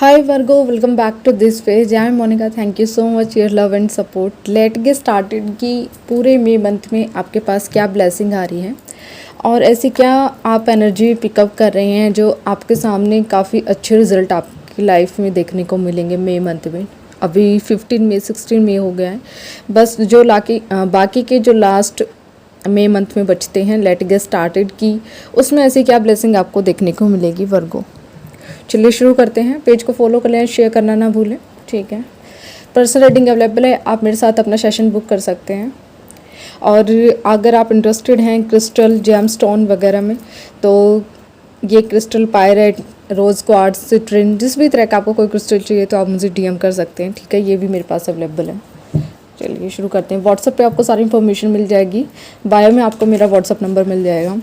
Hi Virgo, welcome back to this page. I am Monica. Thank you so much your love and support. Let get started कि पूरे मई month में आपके पास क्या blessing आ रही है और ऐसी क्या आप एनर्जी पिकअप कर रहे हैं जो आपके सामने काफ़ी अच्छे रिजल्ट आपकी लाइफ में देखने को मिलेंगे मई मंथ में। अभी 15 मई 16 मई हो गया है, बस जो बाकी के जो लास्ट मई मंथ में बचते हैं लेट गेट स्टार्टेड की उसमें ऐसी क्या ब्लेसिंग आपको देखने को मिलेगी वर्गो। चलिए शुरू करते हैं। पेज को फॉलो कर लें, शेयर करना ना भूलें, ठीक है। पर्सनल रीडिंग अवेलेबल है, आप मेरे साथ अपना सेशन बुक कर सकते हैं। और अगर आप इंटरेस्टेड हैं क्रिस्टल जेम स्टोन वगैरह में तो ये क्रिस्टल पायरेट रोज़ क्वार्ट्ज सिट्रिन जिस भी तरह का आपको कोई क्रिस्टल चाहिए तो आप मुझे डीएम कर सकते हैं, ठीक है। ये भी मेरे पास अवेलेबल है। चलिए शुरू करते हैं। व्हाट्सएप पे आपको सारी इन्फॉर्मेशन मिल जाएगी, बायो में आपको मेरा व्हाट्सएप नंबर मिल जाएगा।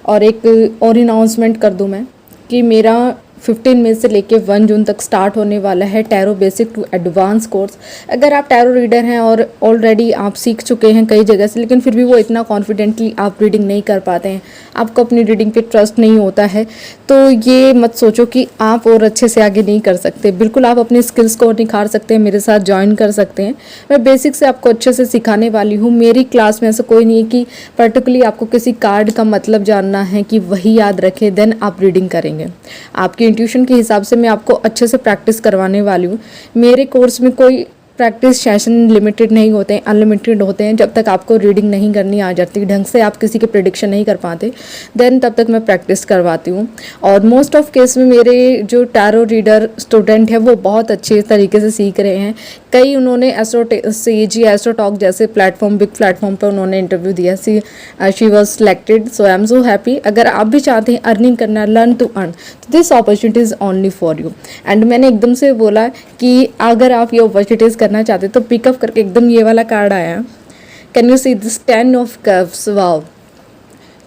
और एक और अनाउंसमेंट कर दूं मैं कि मेरा 15 मई से लेके 1 जून तक स्टार्ट होने वाला है tarot basic to advance course. अगर आप टैरो रीडर हैं और ऑलरेडी आप सीख चुके हैं कई जगह से, लेकिन फिर भी वो इतना कॉन्फिडेंटली आप रीडिंग नहीं कर पाते हैं, आपको अपनी रीडिंग पे ट्रस्ट नहीं होता है, तो ये मत सोचो कि आप और अच्छे से आगे नहीं कर सकते। बिल्कुल आप अपनी स्किल्स को निखार सकते हैं, मेरे साथ ज्वाइन कर सकते हैं। मैं बेसिक से आपको अच्छे से सिखाने वाली हूँ। मेरी क्लास में ऐसा कोई नहीं है कि पर्टिकुलरली आपको किसी कार्ड का मतलब जानना है कि वही याद रखें देन आप रीडिंग करेंगे। आपकी इंट्यूशन के हिसाब से मैं आपको अच्छे से प्रैक्टिस करवाने वाली हूँ। मेरे कोर्स में कोई प्रैक्टिस सेशन लिमिटेड नहीं होते हैं, अनलिमिटेड होते हैं। जब तक आपको रीडिंग नहीं करनी आ जाती ढंग से, आप किसी के प्रेडिक्शन नहीं कर पाते, देन तब तक मैं प्रैक्टिस करवाती हूँ। और मोस्ट ऑफ केस में मेरे जो टैरो रीडर स्टूडेंट है वो बहुत अच्छे तरीके से सीख रहे हैं। कई उन्होंने एस्ट्रो टॉक जैसे प्लेटफॉर्म, बिग प्लेटफॉर्म पर उन्होंने इंटरव्यू दिया, she was selected. So I am so happy. अगर आप भी चाहते हैं अर्निंग करना, लर्न टू अर्न, तो this opportunity is only for you. And मैंने एकदम से बोला कि अगर आप ये अपॉर्चुनिटीज़ करना चाहते तो पिकअप करके एकदम ये वाला कार्ड आया। Can you see this 10 of cups? Wow.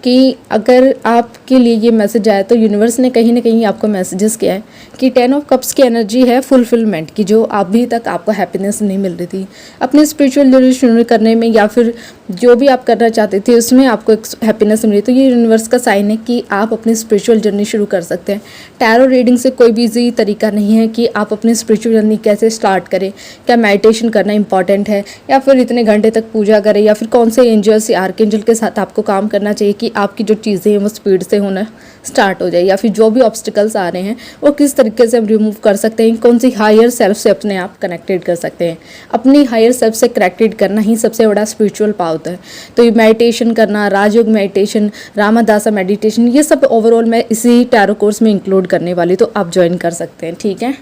कि अगर आपके लिए ये मैसेज आया तो यूनिवर्स ने कहीं ना कहीं आपको मैसेजेस किया है कि 10 ऑफ कप्स की एनर्जी है फुलफिलमेंट की, जो अभी तक आपको हैप्पीनेस नहीं मिल रही थी अपनी स्पिरिचुअल जर्नी शुरू करने में, या फिर जो भी आप करना चाहते थे उसमें आपको एक हैप्पीनेस मिल रही। तो ये यूनिवर्स का साइन है कि आप अपनी स्पिरिचुअल जर्नी शुरू कर सकते हैं। टैरो रीडिंग से कोई भी ईजी तरीका नहीं है कि आप अपनी स्पिरिचुअल जर्नी कैसे स्टार्ट करें, क्या मेडिटेशन करना इंपॉर्टेंट है, या फिर इतने घंटे तक पूजा करें, या फिर कौन से एंजल्स या आर्कएंजल के साथ आपको काम करना चाहिए कि आपकी जो चीज़ें हैं वो स्पीड से होना स्टार्ट हो जाए, या फिर जो भी ऑब्स्टिकल्स आ रहे हैं वो किस तरीके से हम रिमूव कर सकते हैं, कौन सी हायर सेल्फ से अपने आप कनेक्टेड कर सकते हैं। अपनी हायर सेल्फ से कनेक्टेड करना ही सबसे बड़ा स्पिरिचुअल पावर होता है। तो ये मेडिटेशन करना, राजयोग मेडिटेशन, रामादासा मेडिटेशन, ये सब ओवरऑल मैं इसी टैरो कोर्स में इंक्लूड करने वाली, तो आप ज्वाइन कर सकते हैं, ठीक है।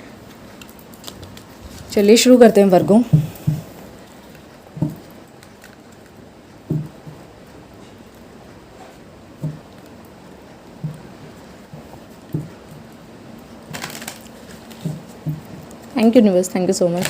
चलिए शुरू करते हैं वर्गों। Thank you universe, thank you so much.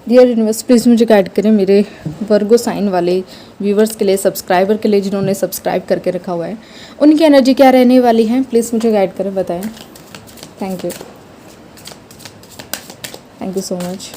Dear universe, please मुझे गाइड करें मेरे वर्गो साइन वाले व्यूवर्स के लिए, सब्सक्राइबर के लिए जिन्होंने सब्सक्राइब करके रखा हुआ है, उनकी एनर्जी क्या रहने वाली है। प्लीज़ मुझे गाइड करें, बताएं। Thank you, thank you so much.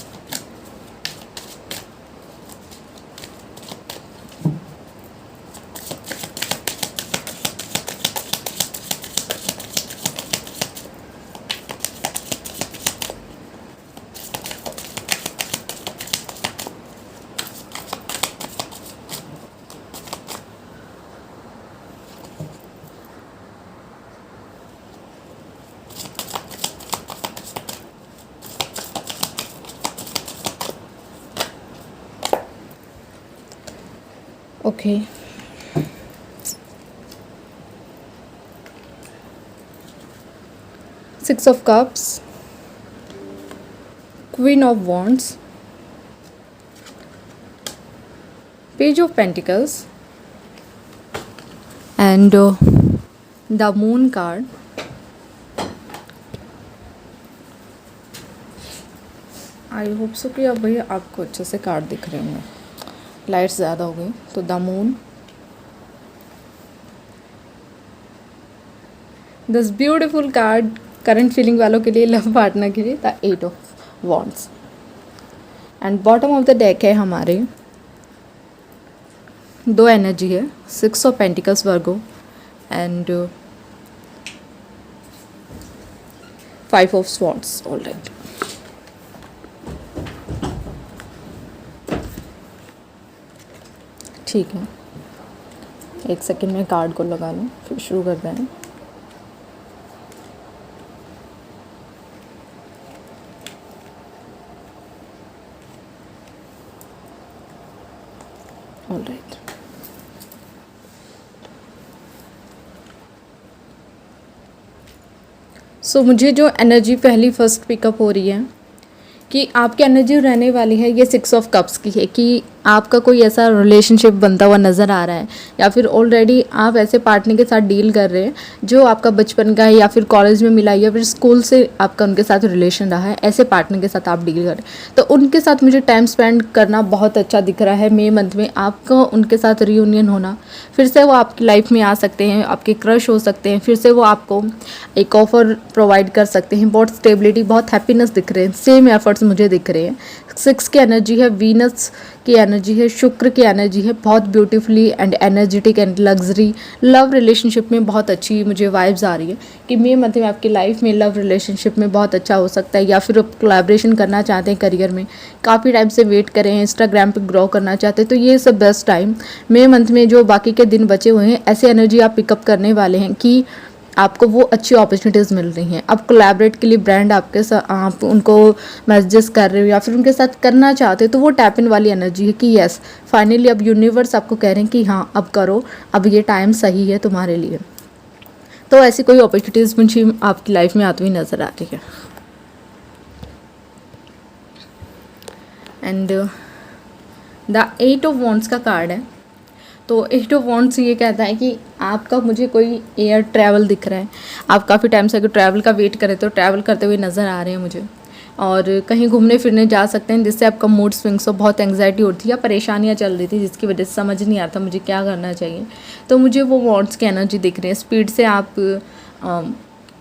Okay. Six of Cups, Queen of Wands, Page of Pentacles, and the Moon card. I hope so कि अब भैया आपको अच्छे से कार्ड दिख रहे होंगे, लाइट्स ज़्यादा हो गई। तो the moon, this beautiful card current feeling वालों के लिए, लव पार्टनर के लिए, the 8 of wands, and bottom of the deck है हमारे 2 एनर्जी है, 6 of pentacles Virgo and 5 of swords. Alright, ठीक है, एक सेकेंड में कार्ड को लगा लूँ फिर शुरू करते हैं। ऑलराइट, सो मुझे जो एनर्जी पहली फर्स्ट पिकअप हो रही है कि आपकी एनर्जी रहने वाली है ये 6 ऑफ कप्स की है कि आपका कोई ऐसा रिलेशनशिप बनता हुआ नज़र आ रहा है, या फिर ऑलरेडी आप ऐसे पार्टनर के साथ डील कर रहे हैं जो आपका बचपन का है या फिर कॉलेज में मिला है या फिर स्कूल से आपका उनके साथ रिलेशन रहा है, ऐसे पार्टनर के साथ आप डील कर रहे हैं। तो उनके साथ मुझे टाइम स्पेंड करना बहुत अच्छा दिख रहा है। मई मंथ में आपका उनके साथ रियूनियन होना, फिर से वो आपकी लाइफ में आ सकते हैं, आपके क्रश हो सकते हैं, फिर से वो आपको एक ऑफर प्रोवाइड कर सकते हैं। बहुत स्टेबिलिटी, बहुत हैप्पीनेस दिख रहे हैं, सेम एफर्ट्स मुझे दिख रहे हैं। 6 की एनर्जी है, वीनस की एनर्जी है, शुक्र की एनर्जी है, बहुत beautifully and energetic and luxury love relationship में बहुत अच्छी मुझे वाइब्स आ रही है कि मई मंथ में आपकी लाइफ में लव रिलेशनशिप में बहुत अच्छा हो सकता है, या फिर आप कोलैबोरेशन करना चाहते हैं करियर में, काफ़ी टाइम से वेट कर रहे हैं, इंस्टाग्राम पे ग्रो करना चाहते हैं, तो ये सब बेस्ट टाइम मई मंथ में जो बाकी के दिन बचे हुए हैं ऐसी एनर्जी आप पिकअप करने वाले हैं कि आपको वो अच्छी अपॉर्चुनिटीज़ मिल रही हैं। अब कोलैबोरेट के लिए ब्रांड आपके साथ, आप उनको मैसेजेस कर रहे हो या फिर उनके साथ करना चाहते हो, तो वो टैप इन वाली एनर्जी है कि यस फाइनली अब यूनिवर्स आपको कह रहे हैं कि हाँ अब करो, अब ये टाइम सही है तुम्हारे लिए। तो ऐसी कोई अपॉर्चुनिटीज़ मुझे आपकी लाइफ में आती हुई नज़र आ रही है। एंड द 8 ऑफ वॉन्ड्स का कार्ड है। तो 8 ऑफ वॉन्ड्स ये कहता है कि आपका मुझे कोई एयर ट्रैवल दिख रहा है, आप काफ़ी टाइम से अगर ट्रैवल का वेट करें तो ट्रैवल करते हुए नज़र आ रहे हैं मुझे, और कहीं घूमने फिरने जा सकते हैं जिससे आपका मूड स्विंग्स हो, बहुत एंग्जाइटी होती थी या परेशानियाँ चल रही थी जिसकी वजह से समझ नहीं आ रहा था मुझे क्या करना चाहिए। तो मुझे वो वॉन्ड्स की एनर्जी दिख रही है। स्पीड से आप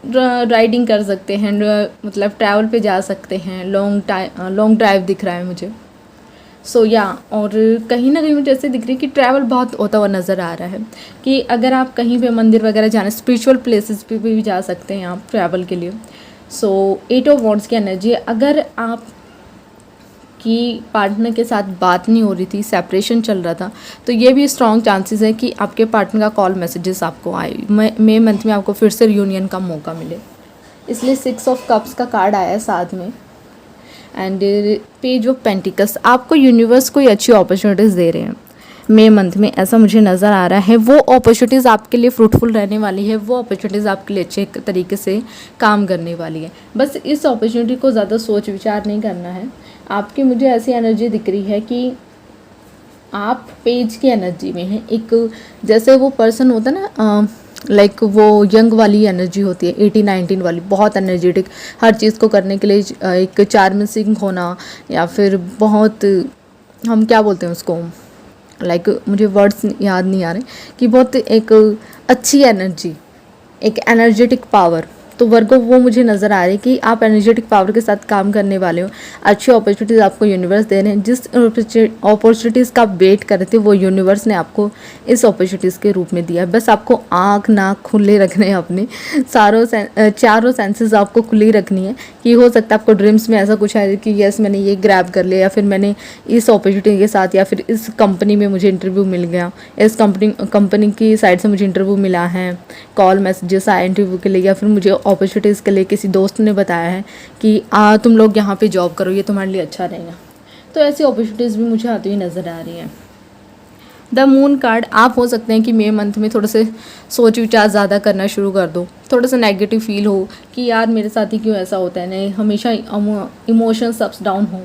राइडिंग कर सकते हैं, मतलब ट्रैवल पे जा सकते हैं, लॉन्ग ड्राइव दिख रहा है मुझे। सो या और कहीं ना कहीं मुझे ऐसे दिख रही है कि ट्रैवल बहुत होता हुआ नज़र आ रहा है कि अगर आप कहीं पे मंदिर वगैरह जाना, स्पिरिचुअल प्लेसेस पे भी जा सकते हैं आप ट्रैवल के लिए। सो 8 ऑफ वॉन्ड्स की एनर्जी, अगर आप कि पार्टनर के साथ बात नहीं हो रही थी, सेपरेशन चल रहा था, तो ये भी स्ट्रॉन्ग चांसेस है कि आपके पार्टनर का कॉल मैसेजेस आपको आए, मई मंथ में आपको फिर से रियूनियन का मौका मिले। इसलिए 6 ऑफ कप्स का कार्ड आया है साथ में, एंड पेज ऑफ पेंटिकल्स। आपको यूनिवर्स कोई अच्छी अपॉर्चुनिटीज़ दे रहे हैं मई मंथ में, ऐसा मुझे नज़र आ रहा है। वो अपॉर्चुनिटीज़ आपके लिए फ्रूटफुल रहने वाली है, वो अपॉर्चुनिटीज़ आपके लिए अच्छे तरीके से काम करने वाली है। बस इस अपॉर्चुनिटी को ज़्यादा सोच विचार नहीं करना है। आपकी मुझे ऐसी एनर्जी दिख रही है कि आप पेज की एनर्जी में हैं, एक जैसे वो पर्सन होता है ना, लाइक वो यंग वाली एनर्जी होती है, 18-19 वाली, बहुत एनर्जेटिक, हर चीज़ को करने के लिए एक चार्मिंग होना, या फिर बहुत, हम क्या बोलते हैं उसको, लाइक मुझे वर्ड्स याद नहीं आ रहे, कि बहुत एक अच्छी एनर्जी, एक एनर्जेटिक पावर। तो वर्गो वो मुझे नज़र आ रही है कि आप एनर्जेटिक पावर के साथ काम करने वाले हो। अच्छी अपॉर्चुनिटीज़ आपको यूनिवर्स दे रहे हैं। जिस अपॉर्चुनिटीज़ का आप वेट कर रहे थे वो यूनिवर्स ने आपको इस अपॉर्चुनिटीज़ के रूप में दिया है। बस आपको आँख नाक खुले रखने हैं, अपने चारों सेंसेस आपको खुली रखनी है कि हो सकता है आपको ड्रीम्स में ऐसा कुछ है कि यस मैंने ये ग्रैब कर लिया, या फिर मैंने इस अपॉर्चुनिटी के साथ, या फिर इस कंपनी में मुझे इंटरव्यू मिल गया, इस कंपनी की साइड से मुझे इंटरव्यू मिला है, कॉल मैसेजेस आए इंटरव्यू के लिए, या फिर मुझे अपॉर्चुनिटीज़ के लिए किसी दोस्त ने बताया है कि तुम लोग यहाँ पे जॉब करो, ये तुम्हारे लिए अच्छा रहेगा। तो ऐसी अपॉर्चुनिटीज़ भी मुझे आती हुई नज़र आ रही हैं। द मून कार्ड, आप हो सकते हैं कि मई मंथ में थोड़े से सोच विचार ज़्यादा करना शुरू कर दो, थोड़ा सा नेगेटिव फील हो कि यार मेरे साथ ही क्यों ऐसा होता है, नहीं हमेशा इमोशंस अप्स डाउन हो,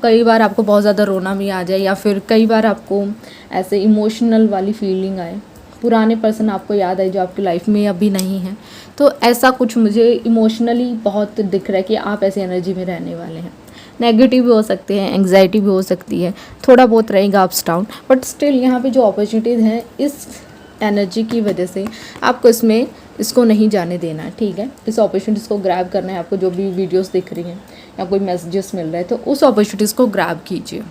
कई बार आपको बहुत ज़्यादा रोना भी आ जाए, या फिर कई बार आपको ऐसे इमोशनल वाली फीलिंग आए, पुराने पर्सन आपको याद आए जो आपकी लाइफ में अभी नहीं है। तो ऐसा कुछ मुझे इमोशनली बहुत दिख रहा है कि आप ऐसी एनर्जी में रहने वाले हैं। नेगेटिव भी हो सकते हैं, एंग्जाइटी भी हो सकती है, थोड़ा बहुत रहेगा अप्स डाउन, बट स्टिल यहाँ पे जो अपॉर्चुनिटीज़ हैं इस एनर्जी की वजह से आपको इसको नहीं जाने देना है, ठीक है। इस अपॉर्चुनिटीज़ को ग्रैब करना है आपको, जो भी वीडियोस दिख रही हैं या कोई मैसेजेस मिल रहा है, तो उस अपॉर्चुनिटीज़ को ग्रैब कीजिए।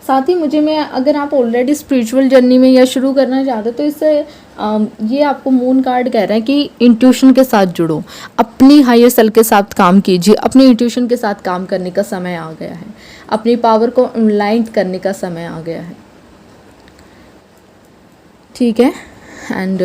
साथ ही अगर आप ऑलरेडी स्पिरिचुअल जर्नी में या शुरू करना चाहते हो, तो इससे ये आपको मून कार्ड कह रहे हैं कि इंट्यूशन के साथ जुड़ो, अपनी हायर सेल्फ के साथ काम कीजिए, अपनी इंट्यूशन के साथ काम करने का समय आ गया है, अपनी पावर को अनलाइन करने का समय आ गया है। ठीक है। And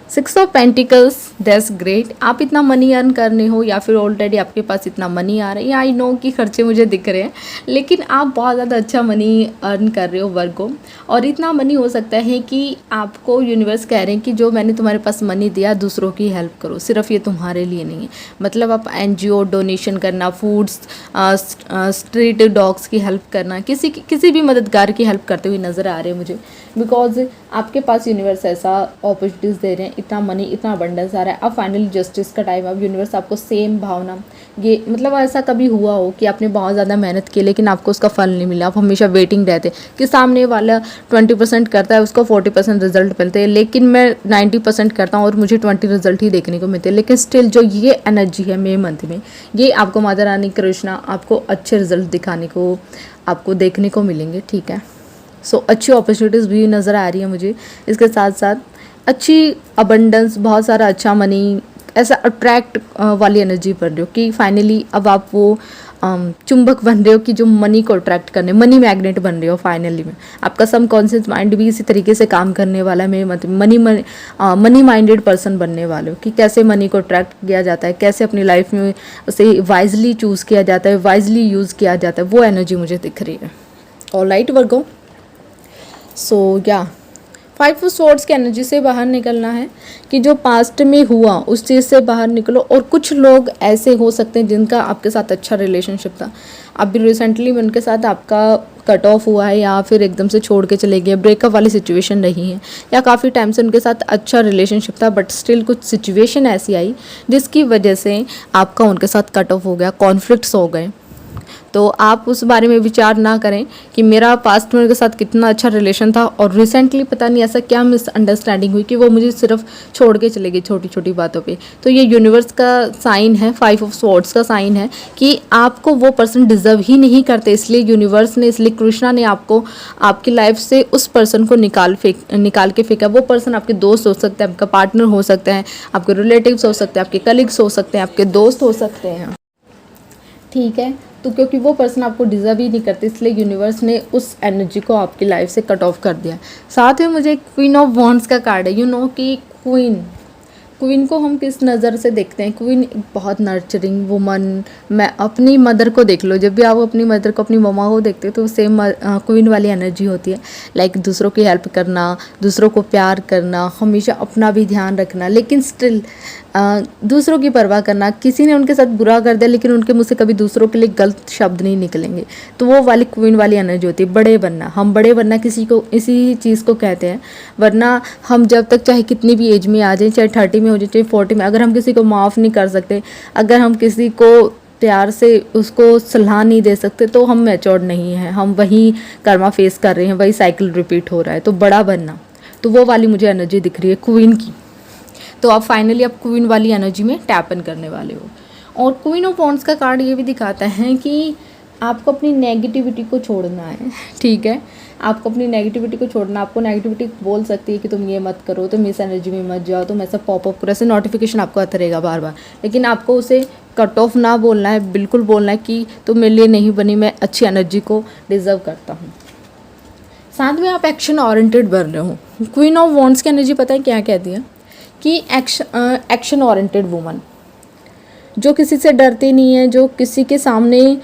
6 of pentacles, that's great. आप इतना मनी अर्न करने हो या फिर ऑलरेडी आपके पास इतना मनी आ रहा है, या आई नो कि खर्चे मुझे दिख रहे हैं, लेकिन आप बहुत ज़्यादा अच्छा मनी अर्न कर रहे हो वर्गो। और इतना मनी हो सकता है कि आपको यूनिवर्स कह रहे हैं कि जो मैंने तुम्हारे पास मनी दिया, दूसरों की हेल्प करो, सिर्फ ये तुम्हारे लिए नहीं है। मतलब आप NGO डोनेशन करना, फूड्स, स्ट्रीट डॉग्स की हेल्प करना, किसी भी मददगार की हेल्प करते हुए नज़र आ रहे हैं मुझे, बिकॉज आपके पास यूनिवर्स ऐसा अपॉर्चुनिटीज़ दे रहे हैं, इतना मनी, इतना अबंडेंस आ रहा है। अब फाइनली जस्टिस का टाइम, अब यूनिवर्स आपको सेम भावना, ये मतलब ऐसा कभी हुआ हो कि आपने बहुत ज़्यादा मेहनत की लेकिन आपको उसका फल नहीं मिला, आप हमेशा वेटिंग रहते कि सामने वाला 20% करता है, उसको 40% रिजल्ट मिलते हैं, लेकिन मैं 90% करता हूँ और मुझे 20 रिजल्ट ही देखने को मिलते हैं। लेकिन स्टिल जो ये एनर्जी है मई मंथ में, ये आपको माता रानी कृष्णा आपको अच्छे रिजल्ट दिखाने को, आपको देखने को मिलेंगे। ठीक है। सो अच्छी अपॉर्चुनिटीज़ भी नज़र आ रही है मुझे, इसके साथ साथ अच्छी अबंडेंस, बहुत सारा अच्छा मनी, ऐसा अट्रैक्ट वाली एनर्जी बन रही हो कि फाइनली अब आप वो चुंबक बन रहे हो कि जो मनी को अट्रैक्ट करने, मनी मैग्नेट बन रहे हो फाइनली में। आपका सबकॉन्शियस माइंड भी इसी तरीके से काम करने वाला है, मनी माइंडेड पर्सन बनने वाले हो कि कैसे मनी को अट्रैक्ट किया जाता है, कैसे अपनी लाइफ में उसे वाइजली चूज़ किया जाता है, वाइजली यूज़ किया जाता है, वो एनर्जी मुझे दिख रही है। ऑलराइट वर्गो, सो या 5 ऑफ स्वॉर्ड्स की एनर्जी से बाहर निकलना है कि जो पास्ट में हुआ उस चीज़ से बाहर निकलो। और कुछ लोग ऐसे हो सकते हैं जिनका आपके साथ अच्छा रिलेशनशिप था, अभी रिसेंटली में उनके साथ आपका कट ऑफ हुआ है या फिर एकदम से छोड़ के चले गए, ब्रेकअप वाली सिचुएशन रही है, या काफ़ी टाइम से उनके साथ अच्छा रिलेशनशिप था बट स्टिल कुछ सिचुएशन ऐसी आई जिसकी वजह से आपका उनके साथ कट ऑफ हो गया, कॉन्फ्लिक्ट्स हो गए। तो आप उस बारे में विचार ना करें कि मेरा पास्ट में उनके साथ कितना अच्छा रिलेशन था और रिसेंटली पता नहीं ऐसा क्या मिसअंडरस्टैंडिंग हुई कि वो मुझे सिर्फ छोड़ के चले गए छोटी छोटी बातों पे। तो ये यूनिवर्स का साइन है, 5 ऑफ स्वॉर्ड्स का साइन है कि आपको वो पर्सन डिजर्व ही नहीं करते, इसलिए यूनिवर्स ने, इसलिए कृष्णा ने आपको आपकी लाइफ से उस पर्सन को निकाल के फेंका। वो पर्सन आपके दोस्त हो सकते हैं, आपका पार्टनर हो सकता है, आपके रिलेटिव्स हो सकते हैं, आपके कलीग्स हो सकते हैं, आपके दोस्त हो सकते हैं। ठीक है। तो क्योंकि वो पर्सन आपको डिज़र्व ही नहीं करते, इसलिए यूनिवर्स ने उस एनर्जी को आपकी लाइफ से कट ऑफ कर दिया। साथ में मुझे क्वीन ऑफ वॉन्ड्स का कार्ड है। यू नो कि क्वीन को हम किस नज़र से देखते हैं। क्वीन एक बहुत नर्चरिंग वुमन, मैं अपनी मदर को देख लो, जब भी आप अपनी मदर को, अपनी मम्मा को देखते हो तो सेम क्वीन वाली एनर्जी होती है। लाइक दूसरों की हेल्प करना, दूसरों को प्यार करना, हमेशा अपना भी ध्यान रखना, लेकिन स्टिल दूसरों की परवाह करना। किसी ने उनके साथ बुरा कर दिया लेकिन उनके मुँह से कभी दूसरों के लिए गलत शब्द नहीं निकलेंगे। तो वो वाली क्वीन वाली एनर्जी होती है। बड़े बनना, हम बड़े बनना किसी को इसी चीज़ को कहते हैं। वरना हम जब तक चाहे कितनी भी एज में आ जाए, चाहे 30 में हो जाए, चाहे 40 में, अगर हम किसी को माफ़ नहीं कर सकते, अगर हम किसी को प्यार से उसको सलाह नहीं दे सकते, तो हम मैच्योर्ड नहीं हैं, हम वही कर्मा फेस कर रहे हैं, वही साइकिल रिपीट हो रहा है। तो बड़ा बनना, तो वो वाली मुझे एनर्जी दिख रही है क्वीन की। तो आप फाइनली आप क्वीन वाली एनर्जी में टैप इन करने वाले हो। और क्वीन ऑफ वॉन्ड्स का कार्ड ये भी दिखाता है कि आपको अपनी नेगेटिविटी को छोड़ना है। ठीक है, आपको अपनी नेगेटिविटी को छोड़ना। आपको नेगेटिविटी बोल सकती है कि तुम ये मत करो, तुम इस एनर्जी में मत जाओ, तुम ऐसा पॉपअप करो, ऐसे नोटिफिकेशन आपको आता रहेगा बार बार, लेकिन आपको उसे कट ऑफ ना बोलना है, बिल्कुल बोलना है कि तुम मेरे लिए नहीं बनी, मैं अच्छी एनर्जी को डिजर्व करता हूँ। साथ में आप एक्शन ओरिएंटेड बन रहे हो। क्वीन ऑफ वॉन्ड्स की एनर्जी पता है क्या कहती है कि एक्शन ओरिएंटेड वुमन, जो किसी से डरती नहीं है, जो किसी के सामने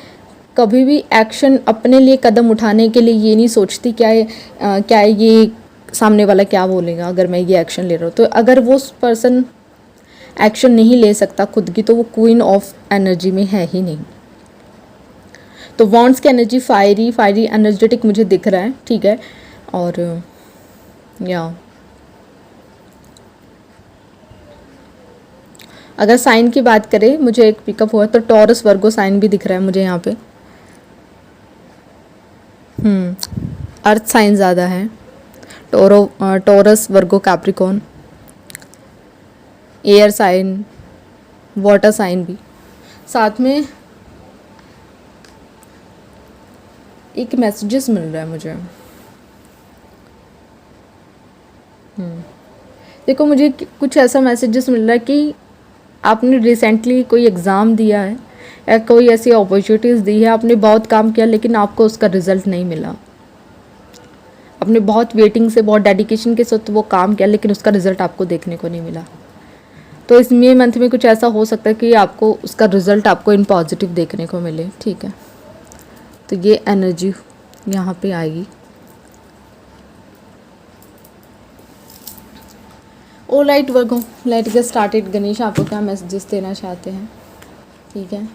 कभी भी एक्शन अपने लिए कदम उठाने के लिए ये नहीं सोचती क्या ये सामने वाला क्या बोलेगा अगर मैं ये एक्शन ले रहा हूँ। तो अगर वो पर्सन एक्शन नहीं ले सकता खुद की, तो वो क्वीन ऑफ एनर्जी में है ही नहीं। तो वॉन्ड्स की एनर्जी फायरी एनर्जेटिक मुझे दिख रहा है। ठीक है। और या अगर साइन की बात करें, मुझे एक पिकअप हुआ तो टॉरस वर्गो साइन भी दिख रहा है मुझे यहाँ पे। अर्थ साइन ज़्यादा है, Taurus Virgo Capricorn, air sign, water sign भी। साथ में एक मैसेजेस मिल रहा है मुझे। देखो, मुझे कुछ ऐसा मैसेजेस मिल रहा है कि आपने रिसेंटली कोई एग्ज़ाम दिया है या कोई ऐसी अपॉर्चुनिटीज़ दी है, आपने बहुत काम किया लेकिन आपको उसका रिज़ल्ट नहीं मिला। आपने बहुत वेटिंग से, बहुत डेडिकेशन के साथ वो काम किया लेकिन उसका रिज़ल्ट आपको देखने को नहीं मिला। तो इस मई मंथ में कुछ ऐसा हो सकता है कि आपको उसका रिज़ल्ट आपको इन पॉजिटिव देखने को मिले। ठीक है, तो ये एनर्जी यहाँ पे आएगी। Alright Virgo, let's get started. Ganesh आपको क्या मैसेजेस देना चाहते हैं? ठीक है,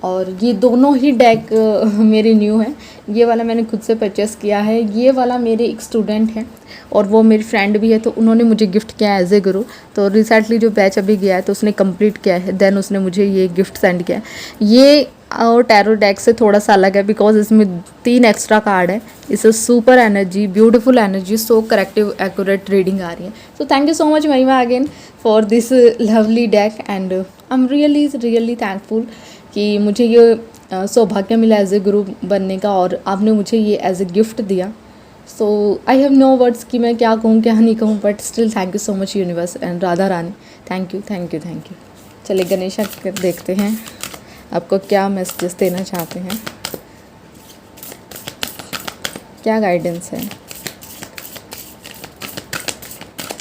और ये दोनों ही डेक मेरे न्यू है। ये वाला मैंने खुद से परचेस किया है। ये वाला मेरे एक स्टूडेंट हैं और वो मेरी फ्रेंड भी है, तो उन्होंने मुझे गिफ्ट किया है एज ए गुरु। तो रिसेंटली जो बैच अभी गया है तो उसने कंप्लीट किया है, देन उसने मुझे ये गिफ्ट सेंड किया है। ये और टैरो डेक से थोड़ा सा अलग है बिकॉज इसमें 3 एक्स्ट्रा कार्ड है। इससे super energy, beautiful energy, so corrective accurate reading आ रही है। So thank you so much Mahima again for this lovely deck and I am really thankful कि मुझे ये सौभाग्य मिला एज ए गुरु बनने का और आपने मुझे ये एज ए गिफ्ट दिया। सो आई हैव नो वर्ड्स कि मैं क्या कहूँ क्या नहीं कहूँ, but still thank you so much universe and Radha Rani, thank you. चलिए गणेशा देखते हैं आपको क्या मैसेजेस देना चाहते हैं, क्या गाइडेंस है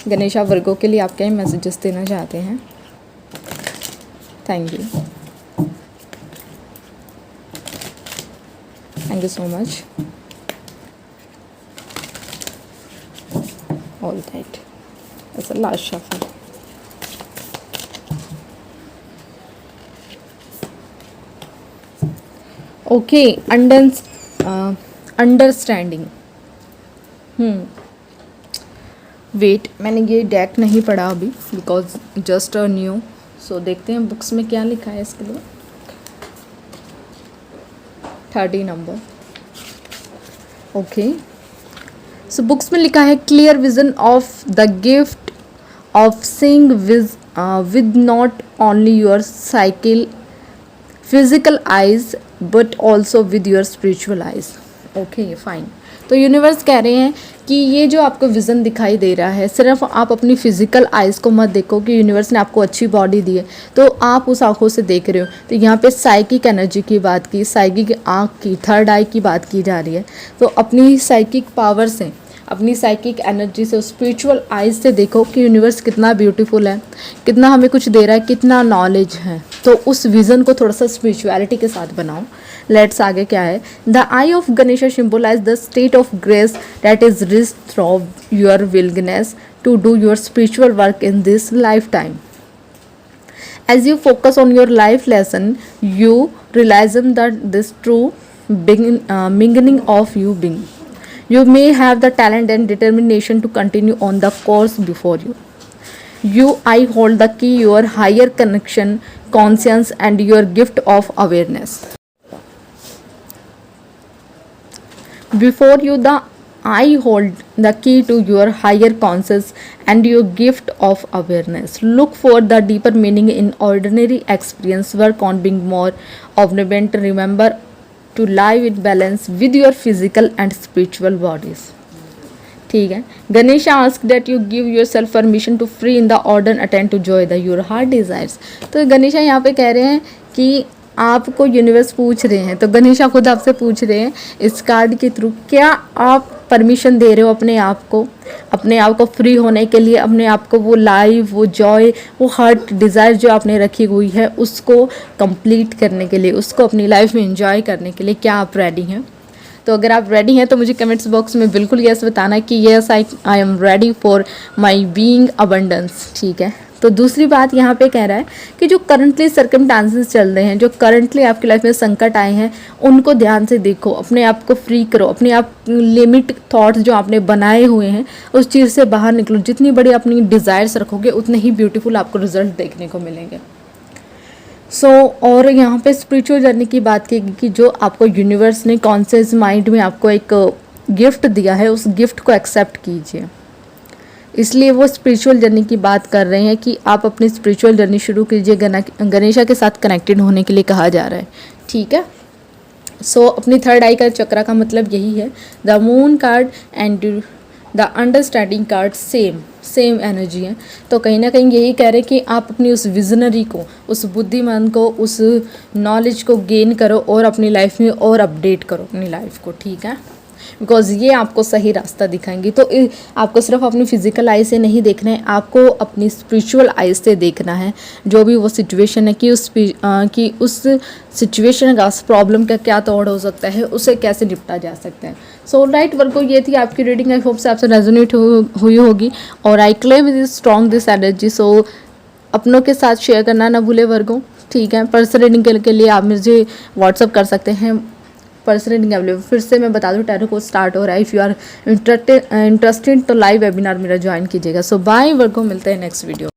गणेशा वर्गों के लिए। आप क्या मैसेजेस देना चाहते हैं? Thank you so much. All right, ऐसा last shuffle. Okay, understanding. Wait, मैंने ये डेक नहीं पढ़ा अभी because just a new. So देखते हैं बुक्स में क्या लिखा है इसके लिए। 30 नंबर। ओके, सो बुक्स में लिखा है clear vision of the gift of seeing with not only your cycle physical eyes but also with your spiritual eyes. Okay fine. तो यूनिवर्स कह रहे हैं कि ये जो आपको विज़न दिखाई दे रहा है, सिर्फ आप अपनी फिजिकल आइज़ को मत देखो कि यूनिवर्स ने आपको अच्छी बॉडी दी है तो आप उस आंखों से देख रहे हो। तो यहाँ पे साइकिक एनर्जी की बात की, साइकिक आँख की, थर्ड आई की बात की जा रही है। तो अपनी साइकिक पावर से, अपनी साइकिक एनर्जी से, स्पिरिचुअल आइज से देखो कि यूनिवर्स कितना ब्यूटीफुल है, कितना हमें कुछ दे रहा है, कितना नॉलेज है। तो उस विज़न को थोड़ा सा स्पिरिचुअलिटी के साथ बनाओ। लेट्स आगे क्या है। The eye of Ganesha symbolize the state of grace that is reach through your willingness to do your spiritual work in this lifetime. As you focus on your life lesson, you realize that this true beginning of you being. You may have the talent and determination to continue on the course before you. I hold the key, your higher connection, conscience, and your gift of awareness. Before you, I hold the key to your higher conscience and your gift of awareness. Look for the deeper meaning in ordinary experience. Work on being more observant. Remember to live in balance with your physical and spiritual bodies. ठीक है। Ganesha ask that you give yourself permission to free in the order attend to joy the your heart desires. तो गणेशा यहाँ पे कह रहे हैं कि आपको यूनिवर्स पूछ रहे हैं, तो गणेशा खुद आपसे पूछ रहे हैं इस कार्ड के थ्रू, क्या आप परमिशन दे रहे हो अपने आप को फ्री होने के लिए, अपने आप को वो लाइव, वो जॉय, वो हार्ट डिज़ायर जो आपने रखी हुई है उसको कंप्लीट करने के लिए, उसको अपनी लाइफ में एंजॉय करने के लिए क्या आप रेडी हैं? तो अगर आप रेडी हैं तो मुझे कमेंट्स बॉक्स में बिल्कुल यस बताना कि yes I am ready for my being abundance. ठीक है। तो दूसरी बात यहाँ पे कह रहा है कि जो करंटली सर्कमस्टांसेस चल रहे हैं, जो करंटली आपकी लाइफ में संकट आए हैं, उनको ध्यान से देखो, अपने आप को फ्री करो, अपने आप लिमिट थॉट्स जो आपने बनाए हुए हैं उस चीज़ से बाहर निकलो। जितनी बड़ी अपनी डिज़ायर्स रखोगे उतने ही ब्यूटीफुल आपको रिजल्ट देखने को मिलेंगे। और यहाँ पे स्पिरिचुअल जर्नी की बात की कि जो आपको यूनिवर्स ने कॉन्शियस माइंड में आपको एक गिफ्ट दिया है, उस गिफ्ट को एक्सेप्ट कीजिए। इसलिए वो स्पिरिचुअल जर्नी की बात कर रहे हैं कि आप अपनी स्पिरिचुअल जर्नी शुरू कीजिए, गणेशा के साथ कनेक्टेड होने के लिए कहा जा रहा है, ठीक है। सो अपनी थर्ड आई का चक्रा का मतलब यही है। The moon card and the understanding card same energy है। तो कहीं ना कहीं यही कह रहे हैं कि आप अपनी उस विजनरी को, उस बुद्धिमान को, उस नॉलेज को गेन करो और अपनी लाइफ में और अपडेट करो अपनी लाइफ को, ठीक है। बिकॉज ये आपको सही रास्ता दिखाएंगी। तो आपको सिर्फ अपनी फिजिकल आई से नहीं देखना है, आपको अपनी स्पिरिचुअल आई से देखना है जो भी वो सिचुएशन है कि उस सिचुएशन का, उस प्रॉब्लम का क्या तोड़ हो सकता है, उसे कैसे निपटा जा सकता है। सो राइट वर्गो, ये थी आपकी रीडिंग। आई होप से आपसे रेजोनेट हुई होगी और I claim this strong this energy. So अपनों के साथ शेयर करना ना भूले वर्गो, ठीक है। पर्सनल रीडिंग के लिए आप मुझे व्हाट्सअप कर सकते हैं, पर्सनल रीडिंग अवेलेबल। फिर से मैं बता दूं, टैरो कोर्स स्टार्ट हो रहा है। इफ़ यू आर इंटरेस्टेड तो लाइव वेबिनार मेरा ज्वाइन कीजिएगा। सो बाय वर्गो, मिलते हैं नेक्स्ट वीडियो।